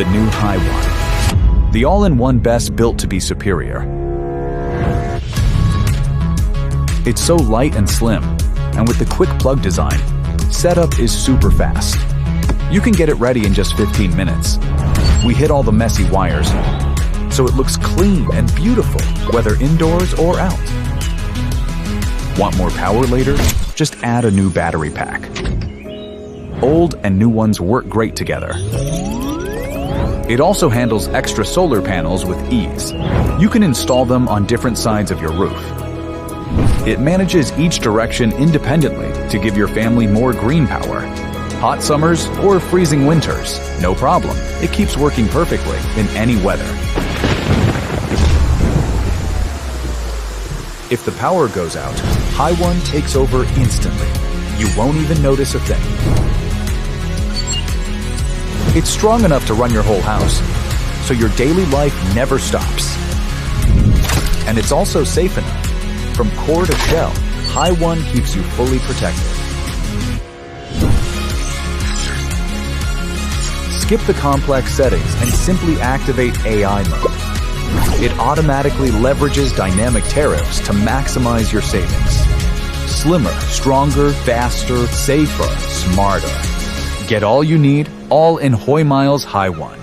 the new HiOne, the all-in-one BESS built to be superior. It's so light and slim, and with the quick plug design, setup is super fast. You can get it ready in just 15 minutes. We hid all the messy wires, so it looks clean and beautiful, whether indoors or out. Want more power later? Just add a new battery pack. Old and new ones work great together. It also handles extra solar panels with ease. You can install them on different sides of your roof. It manages each direction independently to give your family more green power. Hot summers or freezing winters, no problem. It keeps working perfectly in any weather. If the power goes out, HiOne takes over instantly. You won't even notice a thing. It's strong enough to run your whole house, so your daily life never stops. And it's also safe enough. From core to shell, HiOne keeps you fully protected. Skip the complex settings and simply activate AI mode. It automatically leverages dynamic tariffs to maximize your savings. Slimmer, stronger, faster, safer, smarter. Get all you need, all in Hoymiles HiOne.